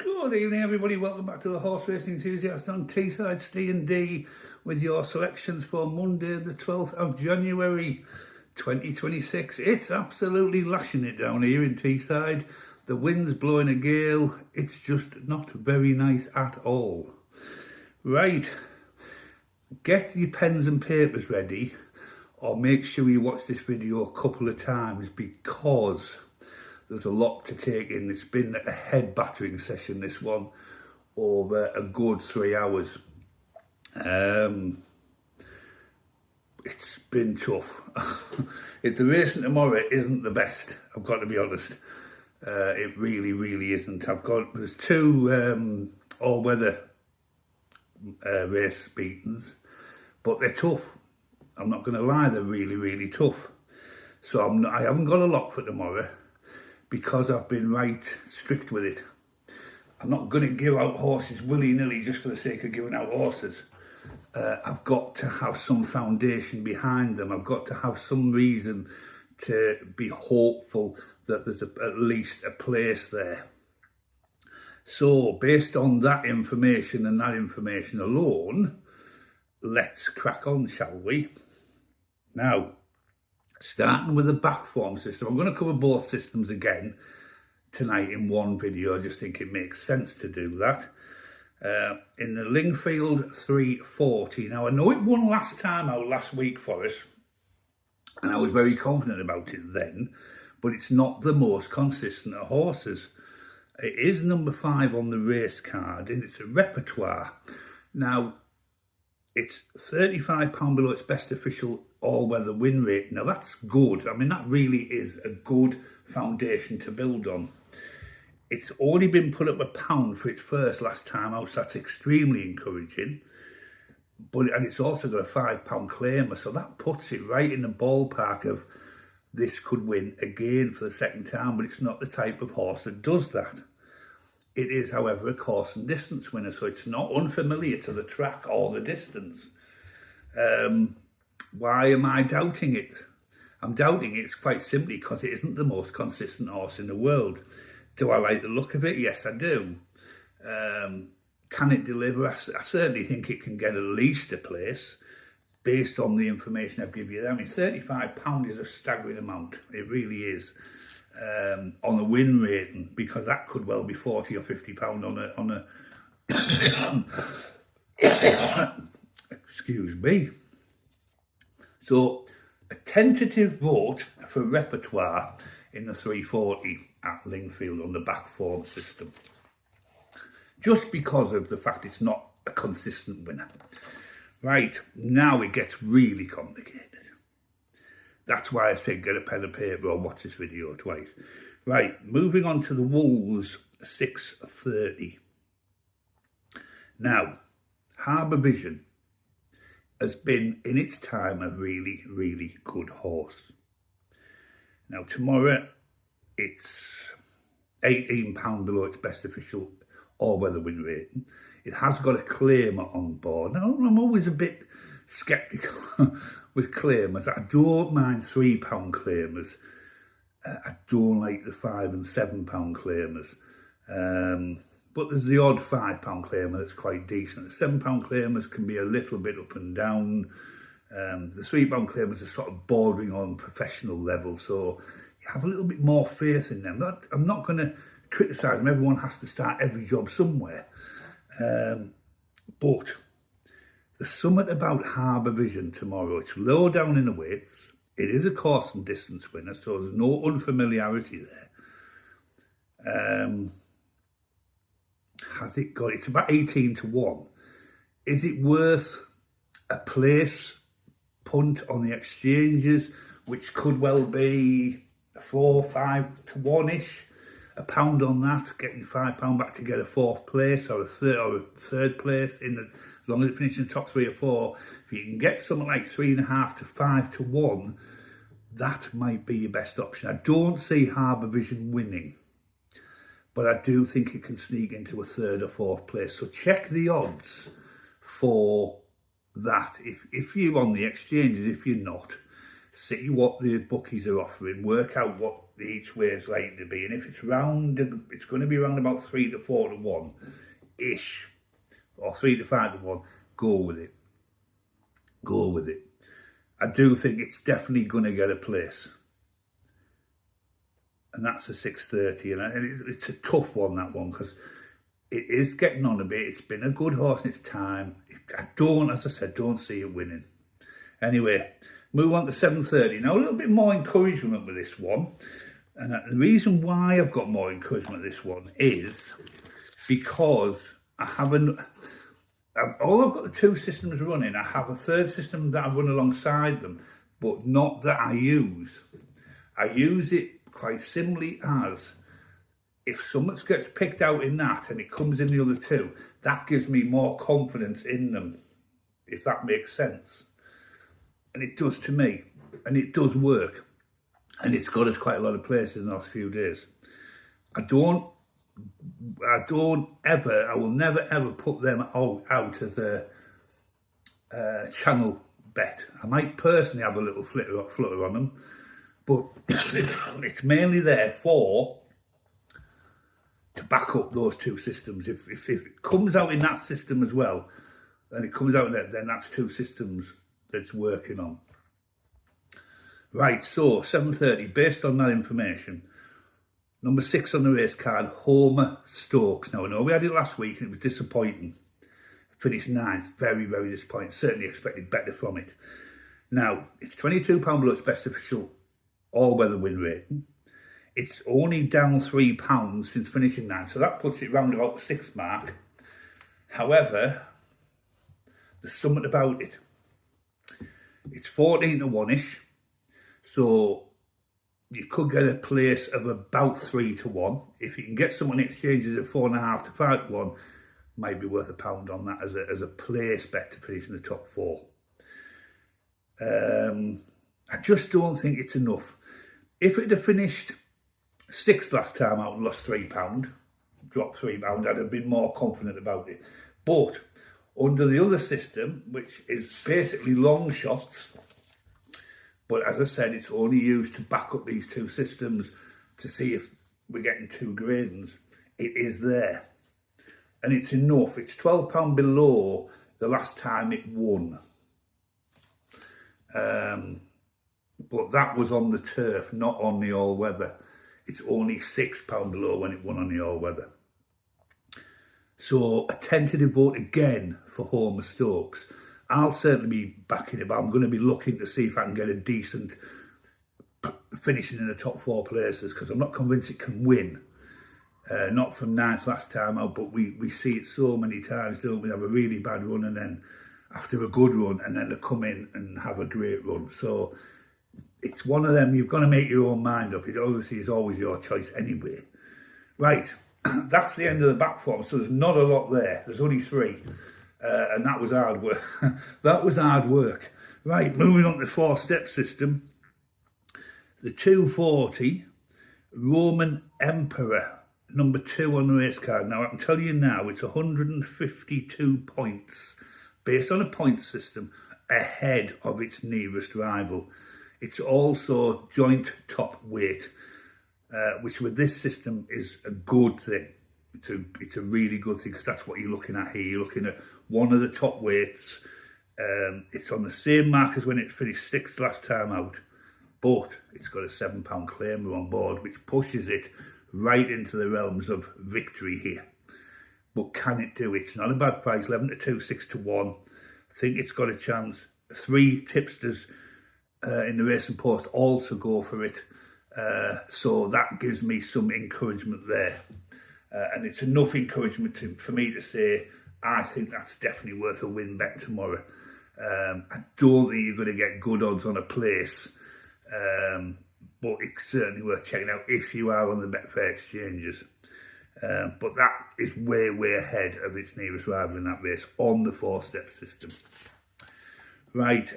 Good evening, everybody. Welcome back to the Horse Racing Enthusiast on Teesside Ste&Dee with your selections for Monday, the 12th of January 2026. It's absolutely lashing it down here in Teesside. The wind's blowing a gale. It's just not very nice at all. Right, get your pens and papers ready, or make sure you watch this video a couple of times because there's a lot to take in. It's been a head battering session, this one, over a good 3 hours. It's been tough. If the racing tomorrow isn't the best, I've got to be honest. It really isn't. There's two all-weather race beatings, but they're tough. I'm not going to lie, they're really tough. So I haven't got a lock for tomorrow, because I've been right strict with it. I'm not going to give out horses willy-nilly just for the sake of giving out horses. I've got to have some foundation behind them. I've got to have some reason to be hopeful that there's at least a place there. So based on that information and that information alone, let's crack on, shall we? Now, starting with the back form system, I'm going to cover both systems again tonight in one video. I just think it makes sense to do that. In the Lingfield 340, now I know it won last time out last week for us, and I was very confident about it then, but it's not the most consistent of horses. It is number 5 on the race card, and it's a repertoire. Now, it's £35 below its best official all-weather win rate. Now, that's good. I mean, that really is a good foundation to build on. It's already been put up £1 for its first last time out, so that's extremely encouraging. And it's also got a £5 claimer, so that puts it right in the ballpark of this could win again for the second time, but it's not the type of horse that does that. It is, however, a course and distance winner, so it's not unfamiliar to the track or the distance. Why am I doubting it? I'm doubting it quite simply because it isn't the most consistent horse in the world. Do I like the look of it? Yes, I do. Can it deliver? I certainly think it can get at least a place based on the information I've given you there. I mean, £35 is a staggering amount. It really is. On a win rating, because that could well be £40 or £50 on a excuse me. So a tentative vote for repertoire in the 340 at Lingfield on the back form system, just because of the fact it's not a consistent winner. Right, now it gets really complicated. That's why I said get a pen and paper or watch this video twice. Right, moving on to the Wolves 630. Now, Harbour Vision has been in its time a really good horse. Now tomorrow it's £18 below its best official all-weather win rating. It has got a claimer on board. Now I'm always a bit sceptical with claimers. I don't mind £3 claimers. I don't like the £5 and £7 claimers. But there's the odd £5 claimer that's quite decent. The £7 claimers can be a little bit up and down. The £3 claimers are sort of bordering on professional level, so you have a little bit more faith in them. I'm not going to criticise them. Everyone has to start every job somewhere. But there's something about Harbour Vision tomorrow. It's low down in the weights. It is a course and distance winner, so there's no unfamiliarity there. Has it got? It's about 18-1. Is it worth a place punt on the exchanges, which could well be 4, 5 to 1-ish? £1 on that, getting £5 back to get a 4th place or a third place as long as it finishes in the top 3 or 4. If you can get something like 3.5 to 5 to 1, that might be your best option. I don't see Harbour Vision winning, but I do think it can sneak into a 3rd or 4th place. So check the odds for that. If you're on the exchanges, if you're not, see what the bookies are offering, work out what the each way is likely to be. And if it's round, it's going to be around about 3 to 4 to 1 ish, or 3 to 5 to 1. Go with it. Go with it. I do think it's definitely going to get a place. And that's the 6:30. And it's a tough one, that one, because it is getting on a bit. It's been a good horse in its time. I don't, as I said, don't see it winning. Anyway, move on to 7:30. Now, a little bit more encouragement with this one. And the reason why I've got more encouragement with this one is because I haven't... Although I've got the two systems running, I have a third system that I run alongside them, but not that I use. I use it quite simply as, if something gets picked out in that and it comes in the other two, that gives me more confidence in them, if that makes sense. And it does to me, and it does work. And it's got us quite a lot of places in the last few days. I will never ever put them out as a channel bet. I might personally have a little flutter on them, but it's mainly there to back up those two systems. If it comes out in that system as well, and it comes out in there, then that's two systems that's working on. Right, so 7:30, based on that information, number 6 on the race card, Homer Stokes. Now, I know we had it last week and it was disappointing. Finished 9th, very, very disappointing. Certainly expected better from it. Now, it's £22 below its best official all-weather win rating. It's only down £3 since finishing 9th, so that puts it round about the 6th mark. However, there's something about it. It's 14 to 1-ish, so you could get a place of about 3 to 1. If you can get someone exchanges at 4.5 to 5 to 1, might be worth £1 on that as a place bet to finish in the top 4. I just don't think it's enough. If it had finished 6th last time out and lost £3, dropped £3, I'd have been more confident about it. But under the other system, which is basically long shots, but as I said, it's only used to back up these two systems to see if we're getting 2 gradings. It is there. And it's enough. It's £12 below the last time it won. But that was on the turf, not on the all-weather. It's only £6 below when it won on the all-weather. So a tentative vote again for Homer Stokes. I'll certainly be backing it, but I'm going to be looking to see if I can get a decent finishing in the top 4 places, because I'm not convinced it can win. Not from 9th last time out, but we see it so many times, don't we? Have a really bad run and then after a good run, and then they come in and have a great run. So it's one of them, you've got to make your own mind up. It obviously is always your choice anyway. Right, that's the end of the back form, so there's not a lot there. There's only 3. And that was hard work. That was hard work. Right, moving on to the 4-step system. The 240 Roman Emperor, number 2 on the race card. Now, I can tell you now, it's 152 points, based on a point system, ahead of its nearest rival. It's also joint top weight, which with this system is a good thing. It's a really good thing, because that's what you're looking at here. You're looking at one of the top weights. It's on the same mark as when it finished 6th last time out, but it's got a £7 claimer on board, which pushes it right into the realms of victory here. But can it do it? It's not a bad price, 11 to 2, 6 to 1. I think it's got a chance. 3 tipsters in the Racing Post also go for it. So that gives me some encouragement there. And it's enough encouragement for me to say, I think that's definitely worth a win bet tomorrow. I don't think you're going to get good odds on a place, but it's certainly worth checking out if you are on the Betfair exchanges. But that is way, way ahead of its nearest rival in that race on the 4-step system. Right,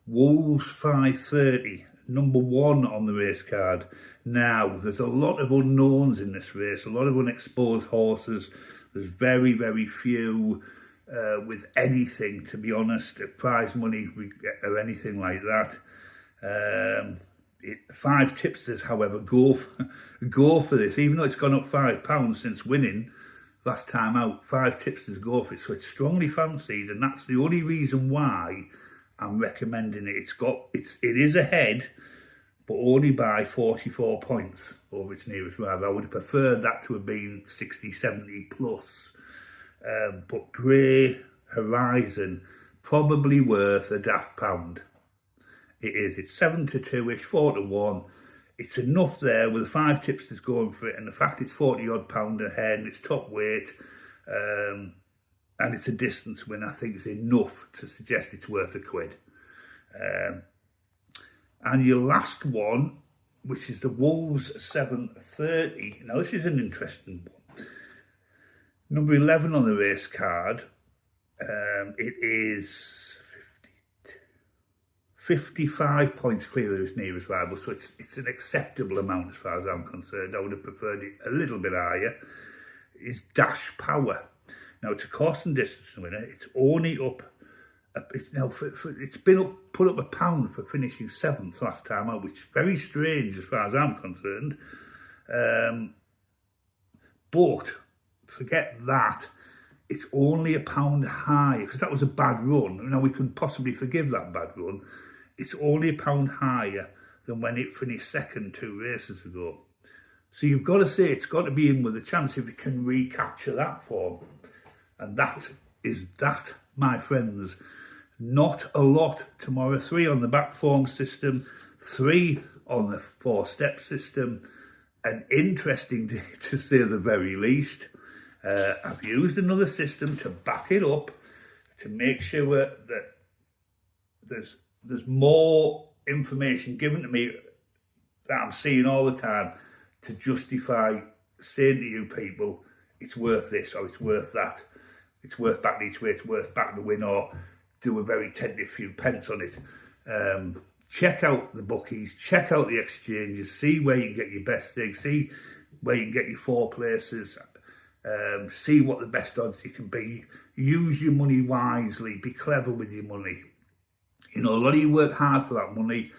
Wolves 5:30, number 1 on the race card. Now, there's a lot of unknowns in this race, a lot of unexposed horses. There's very, very few with anything, to be honest, prize money or anything like that. Five tipsters, however, go for this, even though it's gone up £5 since winning last time out. Five tipsters go for it, so it's strongly fancied, and that's the only reason why I'm recommending it. It is ahead, but only by 44 points over its nearest rival. I would have preferred that to have been 60, 70 plus. But Grey Horizon, probably worth a daft pound. It is. It's 7 to 2-ish, 4 to 1. It's enough there with the five tipsters going for it, and the fact it's 40 odd pound ahead and it's top weight, and it's a distance win, I think is enough to suggest it's worth £1. And your last one, which is the Wolves 730. Now this is an interesting one. Number 11 on the race card. It is 55 points clear of its nearest rival, so it's an acceptable amount as far as I'm concerned. I would have preferred it a little bit higher. Is Dash Power. Now it's a course and distance winner. It's only up. It's been put up £1 for finishing 7th last time out, which is very strange as far as I'm concerned. But forget that. It's only £1 higher, because that was a bad run. Now we can possibly forgive that bad run. It's only £1 higher than when it finished second 2 races ago. So you've got to say it's got to be in with a chance if it can recapture that form. And that is that, my friends. Not a lot tomorrow. 3 on the back form system, 3 on the 4-step system. An interesting day to say the very least. I've used another system to back it up, to make sure that there's more information given to me that I'm seeing all the time to justify saying to you people, it's worth this or it's worth that. It's worth backing each way, it's worth backing the win, or do a very tentative few pence on it. Check out the bookies, check out the exchanges, see where you can get your best thing, see where you can get your 4 places, see what the best odds you can be. Use your money wisely, be clever with your money. You know, a lot of you work hard for that money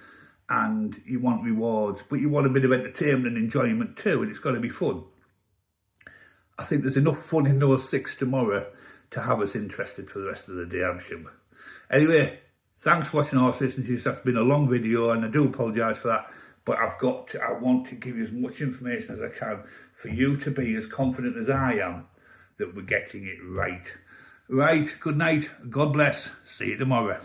and you want rewards, but you want a bit of entertainment and enjoyment too, and it's got to be fun. I think there's enough fun in those 6 tomorrow to have us interested for the rest of the day, I'm sure. Anyway, thanks for watching Horse Racing News. That's been a long video and I do apologise for that, but I want to give you as much information as I can for you to be as confident as I am that we're getting it right. Right, good night, God bless, see you tomorrow.